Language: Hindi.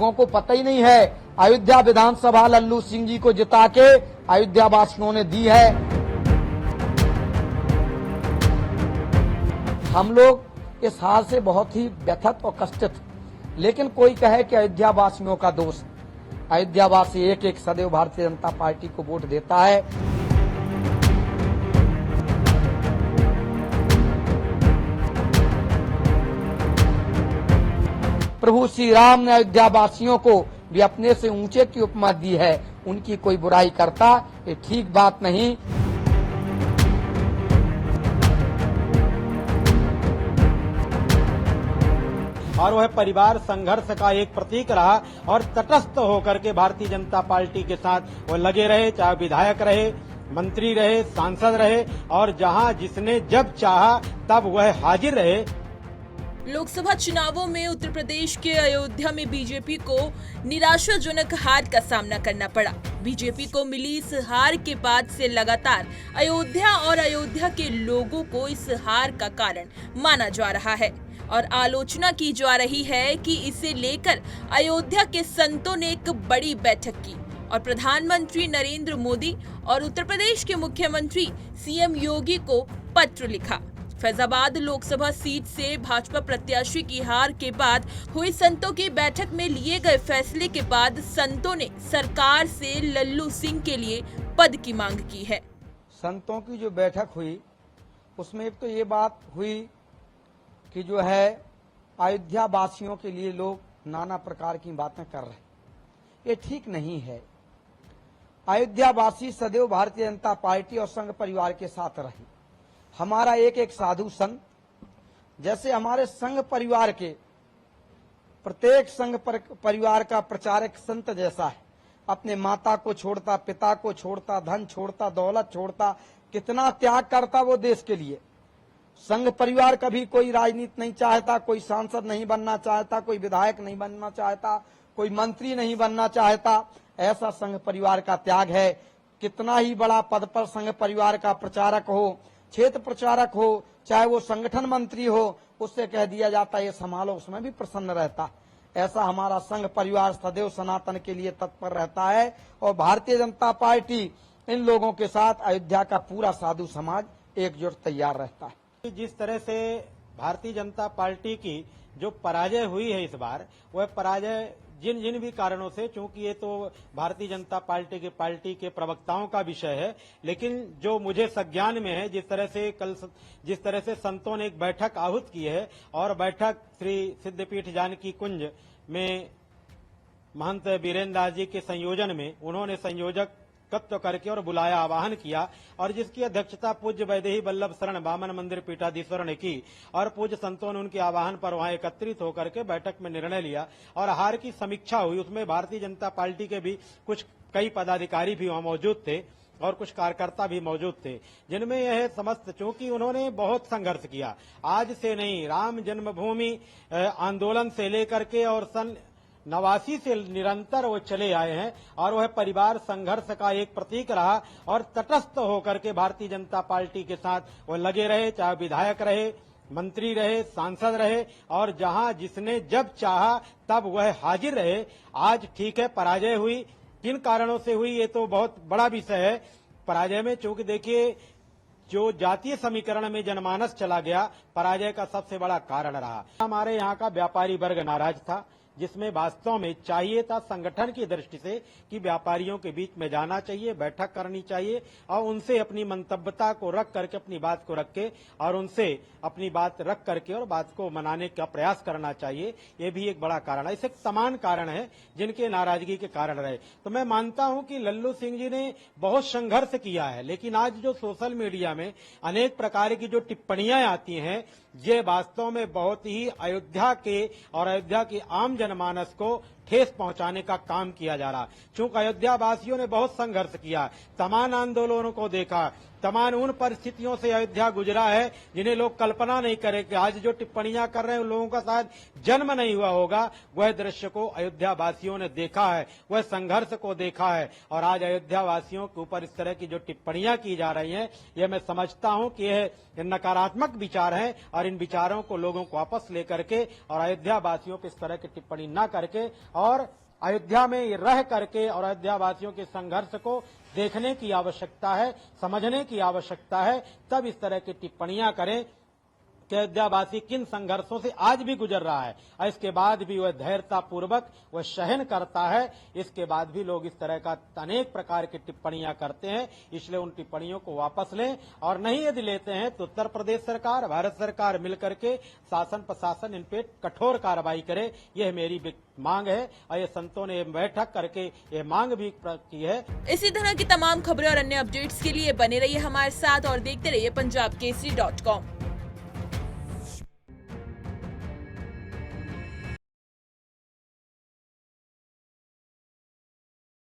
लोगों को पता ही नहीं है। अयोध्या विधानसभा लल्लू सिंह जी को जिता के अयोध्या वासियों ने दी है। हम लोग इस हार से बहुत ही व्यथित और कष्टित, लेकिन कोई कहे कि अयोध्या वासियों का दोष। अयोध्या वासी एक एक सदैव भारतीय जनता पार्टी को वोट देता है। प्रभु श्री राम ने अयोध्या वासियों को भी अपने से ऊंचे की उपमा दी है। उनकी कोई बुराई करता ये ठीक बात नहीं। और वह परिवार संघर्ष का एक प्रतीक रहा और तटस्थ होकर के भारतीय जनता पार्टी के साथ वो लगे रहे, चाहे विधायक रहे, मंत्री रहे, सांसद रहे, और जहां जिसने जब चाहा तब वह हाजिर रहे। लोकसभा चुनावों में उत्तर प्रदेश के अयोध्या में बीजेपी को निराशाजनक हार का सामना करना पड़ा। बीजेपी को मिली इस हार के बाद से लगातार अयोध्या और अयोध्या के लोगों को इस हार का कारण माना जा रहा है और आलोचना की जा रही है कि इसे लेकर अयोध्या के संतों ने एक बड़ी बैठक की और प्रधानमंत्री नरेंद्र मोदी और उत्तर प्रदेश के मुख्यमंत्री सीएम योगी को पत्र लिखा। फैजाबाद लोकसभा सीट से भाजपा प्रत्याशी की हार के बाद हुई संतों की बैठक में लिए गए फैसले के बाद संतों ने सरकार से लल्लू सिंह के लिए पद की मांग की है। संतों की जो बैठक हुई उसमें एक तो ये बात हुई कि जो है अयोध्या वासियों के लिए लोग नाना प्रकार की बातें कर रहे हैं, ये ठीक नहीं है। अयोध्या वासी सदैव भारतीय जनता पार्टी और संघ परिवार के साथ रहे। हमारा एक एक साधु संत, जैसे हमारे संघ परिवार के प्रत्येक संघ परिवार का प्रचारक संत जैसा है, अपने माता को छोड़ता, पिता को छोड़ता, धन छोड़ता, दौलत छोड़ता, कितना त्याग करता वो देश के लिए। संघ परिवार कभी कोई राजनीति नहीं चाहता, कोई सांसद नहीं बनना चाहता, कोई विधायक नहीं बनना चाहता, कोई मंत्री नहीं बनना चाहता। ऐसा संघ परिवार का त्याग है। कितना ही बड़ा पद पर संघ परिवार का प्रचारक हो, क्षेत्र प्रचारक हो, चाहे वो संगठन मंत्री हो, उससे कह दिया जाता है ये संभालो, उसमें भी प्रसन्न रहता। ऐसा हमारा संघ परिवार सदैव सनातन के लिए तत्पर रहता है और भारतीय जनता पार्टी इन लोगों के साथ अयोध्या का पूरा साधु समाज एकजुट तैयार रहता है। जिस तरह से भारतीय जनता पार्टी की जो पराजय हुई है इस बार, वह पराजय जिन जिन भी कारणों से, चूंकि ये तो भारतीय जनता पार्टी के प्रवक्ताओं का विषय है, लेकिन जो मुझे संज्ञान में है, जिस तरह से संतों ने एक बैठक आहूत की है और बैठक श्री सिद्धपीठ जानकी कुंज में महंत बीरेन्द्र दास जी के संयोजन में उन्होंने संयोजक तत्व करके और बुलाया, आवाहन किया, और जिसकी अध्यक्षता पूज्य वैदेही वल्लभ शरण वामन मंदिर पीठाधीश्वर ने की और पूज्य संतों ने उनके आवाहन पर वहां एकत्रित होकर के बैठक में निर्णय लिया और हार की समीक्षा हुई। उसमें भारतीय जनता पार्टी के भी कई पदाधिकारी भी वहां मौजूद थे और कुछ कार्यकर्ता भी मौजूद थे, जिनमें यह समस्त, चूंकि उन्होंने बहुत संघर्ष किया, आज से नहीं, राम जन्मभूमि आंदोलन से लेकर के और सन 89 से निरंतर वो चले आए हैं और वह परिवार संघर्ष का एक प्रतीक रहा और तटस्थ होकर के भारतीय जनता पार्टी के साथ वो लगे रहे, चाहे विधायक रहे, मंत्री रहे, सांसद रहे, और जहां जिसने जब चाहा तब वह हाजिर रहे। आज ठीक है, पराजय हुई, किन कारणों से हुई ये तो बहुत बड़ा विषय है। पराजय में चूंकि देखिए जो जातीय समीकरण में जनमानस चला गया, पराजय का सबसे बड़ा कारण रहा। हमारे यहाँ का व्यापारी वर्ग नाराज था, जिसमें वास्तव में चाहिए था संगठन की दृष्टि से कि व्यापारियों के बीच में जाना चाहिए, बैठक करनी चाहिए और उनसे अपनी मंतव्यता को रख करके, अपनी बात को रख के और उनसे अपनी बात रख करके और बात को मनाने का प्रयास करना चाहिए। ये भी एक बड़ा कारण है। इसे समान कारण है जिनके नाराजगी के कारण रहे। तो मैं मानता हूं कि लल्लू सिंह जी ने बहुत संघर्ष किया है, लेकिन आज जो सोशल मीडिया में अनेक प्रकार की जो टिप्पणियां आती हैं, ये वास्तव में बहुत ही अयोध्या के और अयोध्या की आम जनमानस को ठेस पहुंचाने का काम किया जा रहा। चूंकि अयोध्या वासियों ने बहुत संघर्ष किया, तमाम आंदोलनों को देखा, तमाम उन परिस्थितियों से अयोध्या गुजरा है जिन्हें लोग कल्पना नहीं करें कि आज जो टिप्पणियां कर रहे हैं उन लोगों का शायद जन्म नहीं हुआ होगा। वह दृश्य को अयोध्या वासियों ने देखा है, वह संघर्ष को देखा है और आज अयोध्या वासियों के ऊपर इस तरह की जो टिप्पणियां की जा रही हैं, यह मैं समझता हूं कि यह नकारात्मक विचार हैं और इन विचारों को लोगों को वापस लेकर के और अयोध्या वासियों पर इस तरह की टिप्पणी न करके और अयोध्या में रह करके और अयोध्या वासियों के संघर्ष को देखने की आवश्यकता है, समझने की आवश्यकता है, तब इस तरह की टिप्पणियां करें कि अयोध्यावासी किन संघर्षों से आज भी गुजर रहा है और इसके बाद भी वह धैर्यता पूर्वक वह सहन करता है। इसके बाद भी लोग इस तरह का अनेक प्रकार की टिप्पणियां करते हैं, इसलिए उन टिप्पणियों को वापस लें और नहीं यदि लेते हैं तो उत्तर प्रदेश सरकार, भारत सरकार मिलकर के शासन प्रशासन इन पे कठोर कार्रवाई करे। यह मेरी मांग है और ये संतों ने बैठक करके ये मांग भी की है। इसी तरह की तमाम खबरें और अन्य अपडेट्स के लिए बने रहिए हमारे साथ और देखते रहिए पंजाब केसरी.com।